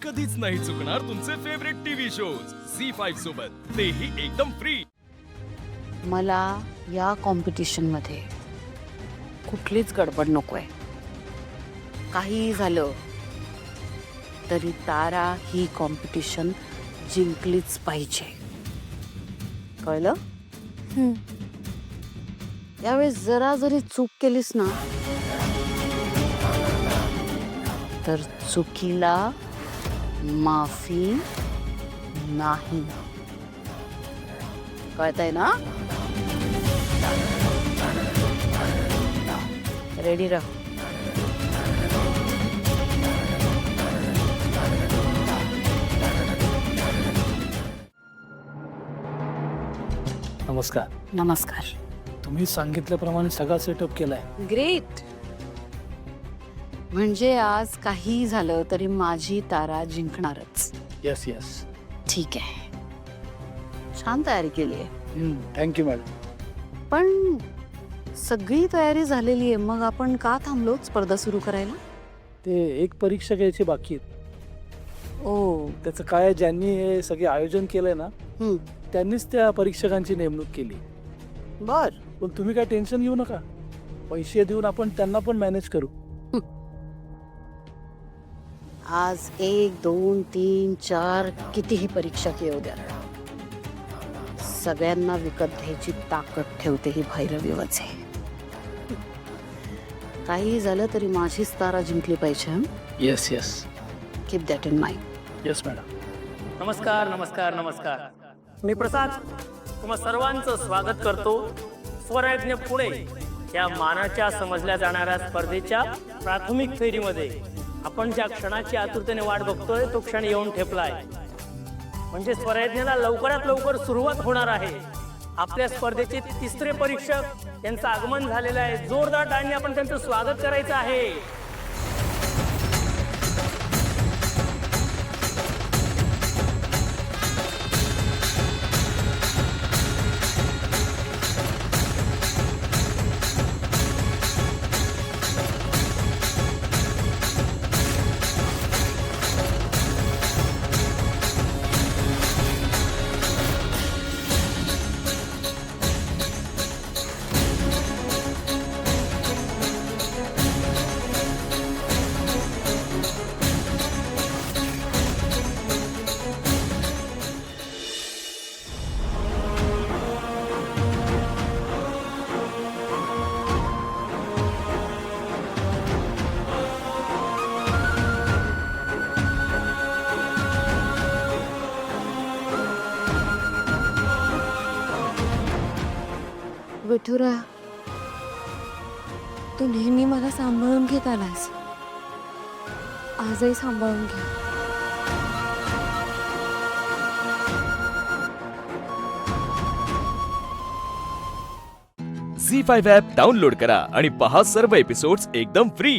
कधीच नाही चुकणार तुमचे फेवरेट टीव्ही शोज झी5 सोबत, तेही एकदम फ्री। मला या कॉम्पिटिशन मध्ये कुठलीच गडबड नकोय। काही झालं तरी तारा ही कॉम्पिटिशन जिंकलीच पाहिजे, कळलं? यावेळेस जरा जरी चूक केलीस ना तर चुकीला माफी नाही, कळतंय ना? रेडी राह। नमस्कार। नमस्कार। तुम्ही सांगितल्याप्रमाणे सगळा सेटअप केलाय। ग्रेट। म्हणजे आज काही झालं तरी माझी तारा जिंकणारच। Yes yes. ठीक आहे, छान तयारी केली आहे। Thank you madam. पण सगळी तयारी झालेली आहे, मग आपण का थांबलो स्पर्धा सुरू करायला? ते एक परीक्षा घ्यायची बाकी आहेत। ओ, त्याचं काय, ज्यांनी हे सगळे आयोजन केलंय ना त्यांनीच त्या परीक्षकांची नेमणूक केली। बर। पण तुम्ही काय टेन्शन घेऊ नका, पैसे देऊन आपण त्यांना पण मॅनेज करू। आज 1 2 3 4 कितीही परीक्षा येऊ द्या, सगळ्यांना विकत घ्यायची ताकद ठेवते ही भैरवीवच आहे। काही झालं तरी माझीच तारा जिंकली पाहिजे। Yes yes. Keep that in mind. Yes madam. नमस्कार नमस्कार नमस्कार। मी प्रसाद तुम्हा सर्वांचं स्वागत करतो स्वरयज्ञ पुणे या मानाच्या समजल्या जाणाऱ्या स्पर्धेच्या प्राथमिक फेरीमध्ये। आपण ज्या क्षणाची आतुरतेने वाट बघतोय तो क्षण येऊन ठेपलाय, म्हणजे स्वरयज्ञाला लवकरात लवकर सुरुवात होणार आहे। आपल्या स्पर्धेचे तिसरे परीक्षक यांचं आगमन झालेलं आहे। जोरदार टाळ्यांनी आपण त्यांचं स्वागत करायचं आहे। विठुरा, तू नेहमी मला सांभाळून घेत आलास, आजही सांभाळून घे। झी5 ॲप डाउनलोड करा आणि पहा सर्व एपिसोड्स एकदम फ्री।